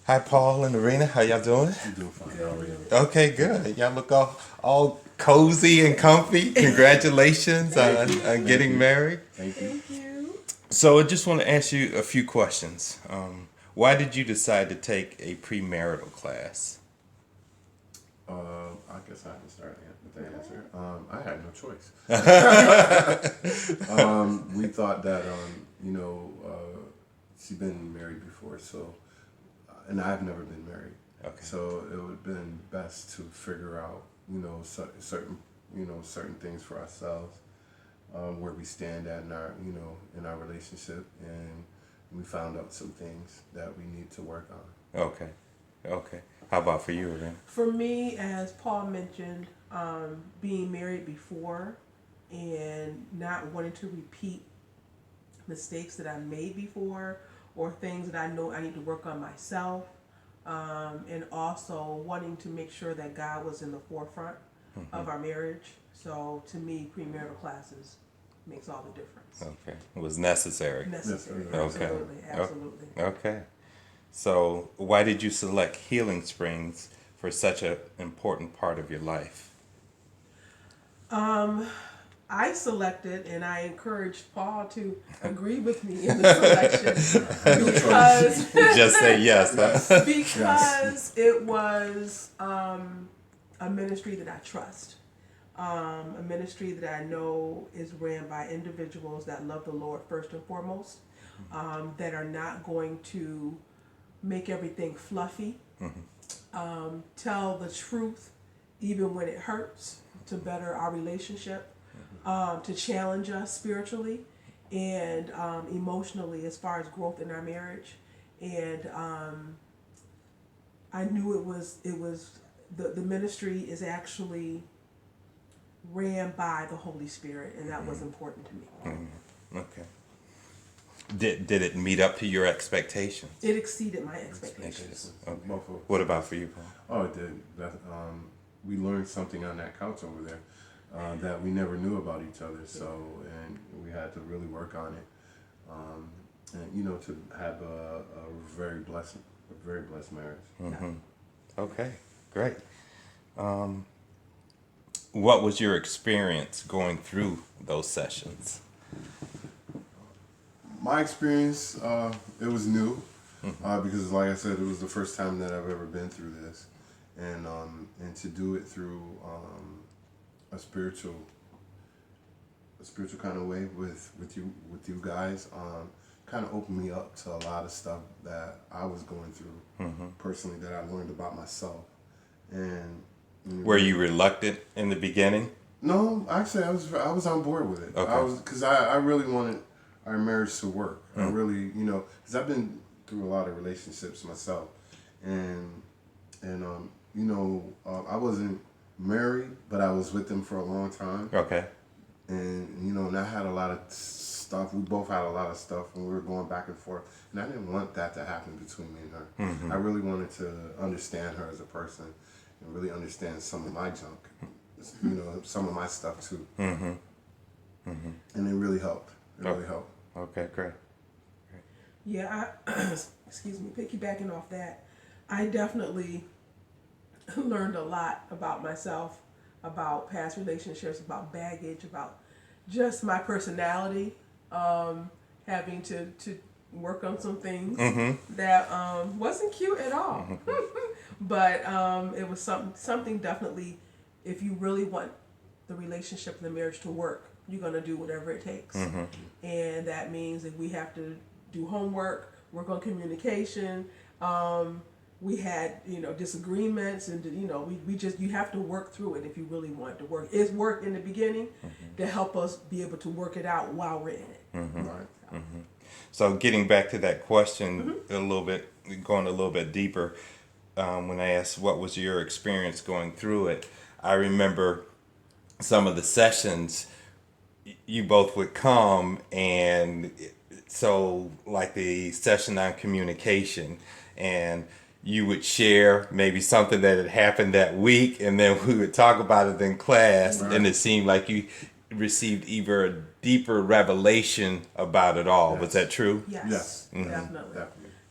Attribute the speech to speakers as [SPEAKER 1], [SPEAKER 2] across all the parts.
[SPEAKER 1] Hi, Paul and Arena. How y'all doing?
[SPEAKER 2] I'm doing fine. How are you?
[SPEAKER 1] Okay, good. Y'all look all cozy and comfy. Congratulations on getting married.
[SPEAKER 2] Thank you.
[SPEAKER 3] Thank you.
[SPEAKER 1] So I just want to ask you a few questions. Why did you decide to take a premarital class?
[SPEAKER 2] I guess I can start with the answer. I had no choice. We thought that, she'd been married before, so, and I've never been married.
[SPEAKER 1] Okay.
[SPEAKER 2] So it would have been best to figure out, certain things for ourselves, where we stand at in our relationship, and we found out some things that we need to work on.
[SPEAKER 1] Okay. How about for you, Arena?
[SPEAKER 3] For me, as Paul mentioned, being married before and not wanting to repeat mistakes that I made before or things that I know I need to work on myself, and also wanting to make sure that God was in the forefront of our marriage. So to me, premarital classes makes all the difference.
[SPEAKER 1] Okay. It was necessary.
[SPEAKER 3] Necessary.
[SPEAKER 1] Okay.
[SPEAKER 3] Absolutely.
[SPEAKER 1] Okay. So why did you select Healing Springs for such an important part of your life?
[SPEAKER 3] I selected, and I encouraged Paul to agree with me in the selection because
[SPEAKER 1] Just say yes. Huh?
[SPEAKER 3] because it was a ministry that I trust, a ministry that I know is ran by individuals that love the Lord first and foremost, that are not going to make everything fluffy, tell the truth even when it hurts to better our relationship, to challenge us spiritually and emotionally as far as growth in our marriage. And I knew it was the ministry is actually ran by the Holy Spirit, and that was important to me.
[SPEAKER 1] Okay. Did it meet up to your expectations?
[SPEAKER 3] It exceeded my expectations.
[SPEAKER 1] Okay.
[SPEAKER 2] Both of us.
[SPEAKER 1] What about for you, Paul?
[SPEAKER 2] Oh, it did. We learned something on that couch over there that we never knew about each other. So, and we had to really work on it, and to have a very blessed marriage.
[SPEAKER 1] Mm-hmm. Okay, great. What was your experience going through those sessions?
[SPEAKER 2] My experience, it was new because, like I said, it was the first time that I've ever been through this, and to do it through a spiritual kind of way with you guys, kind of opened me up to a lot of stuff that I was going through personally, that I learned about myself. And
[SPEAKER 1] Were you reluctant in the beginning?
[SPEAKER 2] no, actually, I was on board with it.
[SPEAKER 1] Okay.
[SPEAKER 2] Because I really wanted our marriage to work. I really, because I've been through a lot of relationships myself, and I wasn't married, but I was with them for a long time.
[SPEAKER 1] Okay.
[SPEAKER 2] And and I had a lot of stuff. We both had a lot of stuff, and we were going back and forth. And I didn't want that to happen between me and her. I really wanted to understand her as a person, and really understand some of my junk, some of my stuff too. And it really helped. It really helped.
[SPEAKER 1] Okay, great.
[SPEAKER 3] Yeah, excuse me, piggybacking off that, I definitely learned a lot about myself, about past relationships, about baggage, about just my personality, having to work on some things that wasn't cute at all. But it was something definitely, if you really want the relationship and the marriage to work, you're going to do whatever it takes. And that means that we have to do homework, work on communication. We had, disagreements, and you have to work through it if you really want it to work. It's work in the beginning to help us be able to work it out while we're in it.
[SPEAKER 2] Right.
[SPEAKER 1] So getting back to that question a little bit, going a little bit deeper, when I asked what was your experience going through it, I remember some of the sessions you both would come, and so like the session on communication, and you would share maybe something that had happened that week, and then we would talk about it in class, and it seemed like you received either a deeper revelation about it all.
[SPEAKER 2] Yes.
[SPEAKER 1] Was that true?
[SPEAKER 3] Yes,
[SPEAKER 2] Yes.
[SPEAKER 3] definitely.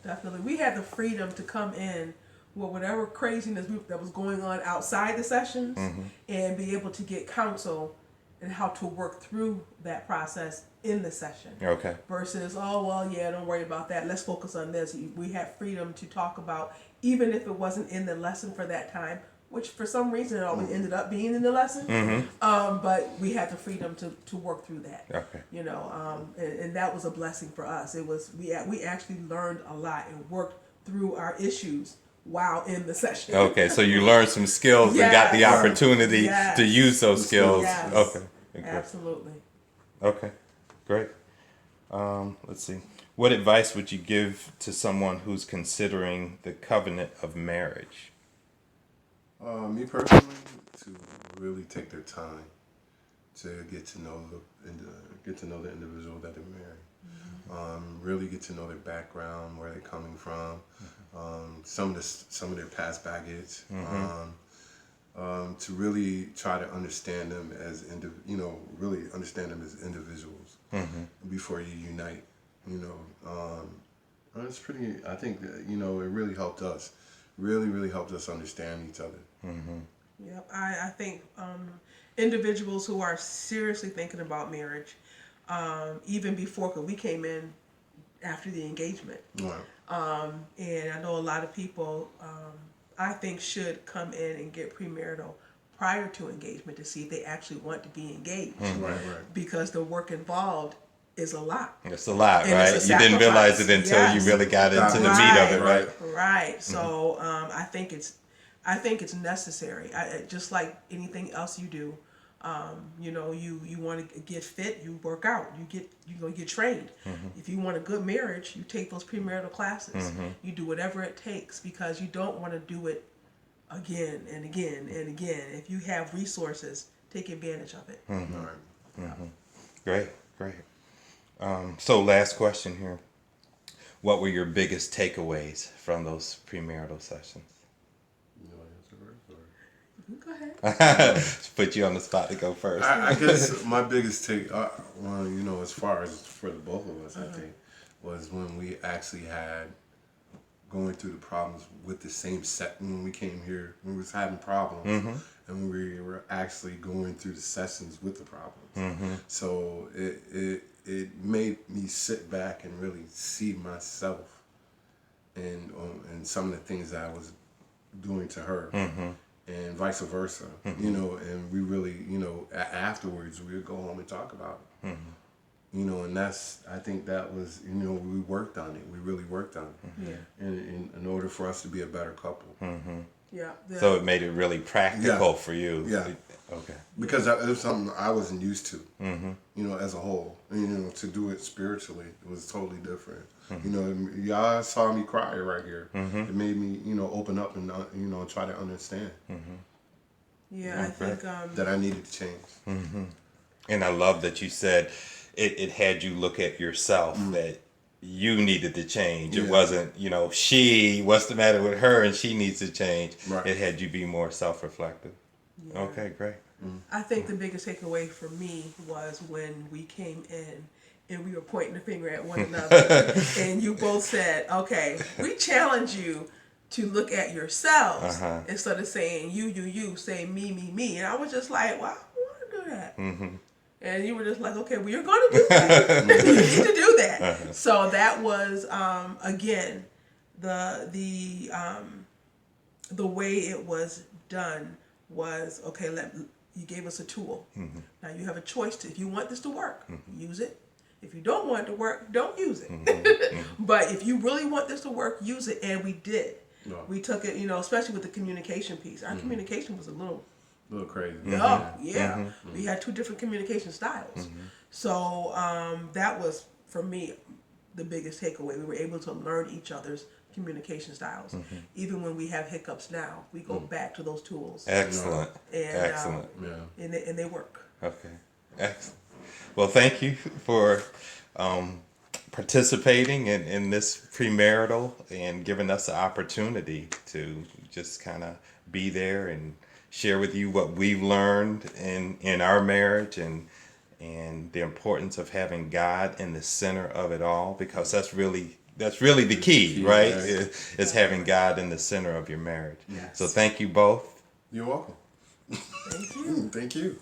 [SPEAKER 3] Definitely. We had the freedom to come in with whatever craziness that was going on outside the sessions and be able to get counsel and how to work through that process in the session.
[SPEAKER 1] Okay.
[SPEAKER 3] Versus, oh, well, yeah, don't worry about that. Let's focus on this. We had freedom to talk about, even if it wasn't in the lesson for that time, which for some reason it always ended up being in the lesson. But we had the freedom to work through that.
[SPEAKER 1] Okay.
[SPEAKER 3] You know, and that was a blessing for us. It was we actually learned a lot and worked through our issues while in the session.
[SPEAKER 1] Okay, so you learned some skills and got the
[SPEAKER 3] Yes.
[SPEAKER 1] opportunity
[SPEAKER 3] Yes.
[SPEAKER 1] to use those skills.
[SPEAKER 3] Yes.
[SPEAKER 1] Okay.
[SPEAKER 3] Absolutely.
[SPEAKER 1] Okay, great. Let's see. What advice would you give to someone who's considering the covenant of marriage?
[SPEAKER 2] Me personally, to really take their time to get to know the individual that they're marrying. Really get to know their background, where they're coming from, some of their past baggage. To really try to understand them as really understand them as individuals before you unite. It's pretty. I think that, it really helped us. Really helped us understand each other.
[SPEAKER 3] Yep. I think individuals who are seriously thinking about marriage, even before, because we came in after the engagement.
[SPEAKER 2] Right.
[SPEAKER 3] And I know a lot of people, I think, should come in and get premarital prior to engagement to see if they actually want to be engaged.
[SPEAKER 2] Right.
[SPEAKER 3] Because the work involved is a lot.
[SPEAKER 1] It's a lot,
[SPEAKER 3] And
[SPEAKER 1] right?
[SPEAKER 3] it's a
[SPEAKER 1] You didn't realize
[SPEAKER 3] sacrifice.
[SPEAKER 1] it until
[SPEAKER 3] Yes.
[SPEAKER 1] you really got into the
[SPEAKER 3] Right.
[SPEAKER 1] meat of it, right?
[SPEAKER 3] Right. So I think it's necessary. Just like anything else you do. You want to get fit, you work out, you get trained. If you want a good marriage, you take those premarital classes. You do whatever it takes, because you don't want to do it again and again and again. If you have resources, take advantage of it.
[SPEAKER 1] Great. So last question here. What were your biggest takeaways from those premarital sessions?
[SPEAKER 2] You want to answer first, or?
[SPEAKER 3] Go ahead.
[SPEAKER 1] Put you on the spot to go first.
[SPEAKER 2] I guess my biggest take, as far as for the both of us, I think, was when we actually had going through the problems with the same set. When we came here, we was having problems, and we were actually going through the sessions with the problems. So it made me sit back and really see myself and some of the things that I was doing to her. And vice versa, and we really, afterwards we would go home and talk about it, and I think that was, we worked on it. We really worked on it, in order for us to be a better couple.
[SPEAKER 3] Yeah.
[SPEAKER 1] So it made it really practical for you.
[SPEAKER 2] Yeah.
[SPEAKER 1] Okay.
[SPEAKER 2] Because it was something I wasn't used to, as a whole. To do it spiritually, it was totally different. Y'all saw me cry right here. It made me, open up and, try to understand.
[SPEAKER 3] Yeah, I think
[SPEAKER 2] That I needed to change.
[SPEAKER 1] And I love that you said it had you look at yourself, that you needed to change. It wasn't, what's the matter with her and she needs to change.
[SPEAKER 2] Right.
[SPEAKER 1] It had you be more self-reflective.
[SPEAKER 3] Yeah.
[SPEAKER 1] Okay, great.
[SPEAKER 3] I think the biggest takeaway for me was when we came in and we were pointing the finger at one another, and you both said, okay, we challenge you to look at yourselves instead of saying you, say me. And I was just like, well, I don't want to do that. And you were just like, okay, well, you're going to do that. You need to do that. So that was, again, the way it was done was, okay, you gave us a tool. Now you have a choice to, if you want this to work, use it. If you don't want it to work, don't use it. But if you really want this to work, use it. And we did.
[SPEAKER 2] No.
[SPEAKER 3] We took it, especially with the communication piece. Our communication was a little
[SPEAKER 2] crazy.
[SPEAKER 3] We had two different communication styles. So that was, for me, the biggest takeaway. We were able to learn each other's communication styles. Even when we have hiccups now, we go back to those tools.
[SPEAKER 1] Excellent.
[SPEAKER 3] And,
[SPEAKER 1] Excellent.
[SPEAKER 3] And they work.
[SPEAKER 1] Okay. Excellent. Well, thank you for participating in this premarital and giving us the opportunity to just kind of be there and share with you what we've learned in our marriage and the importance of having God in the center of it all, because that's really that's really the key, right?
[SPEAKER 2] right.
[SPEAKER 1] Is having God in the center of your marriage.
[SPEAKER 3] Yes.
[SPEAKER 1] So thank you both.
[SPEAKER 2] You're welcome.
[SPEAKER 3] Thank you.
[SPEAKER 2] Thank you.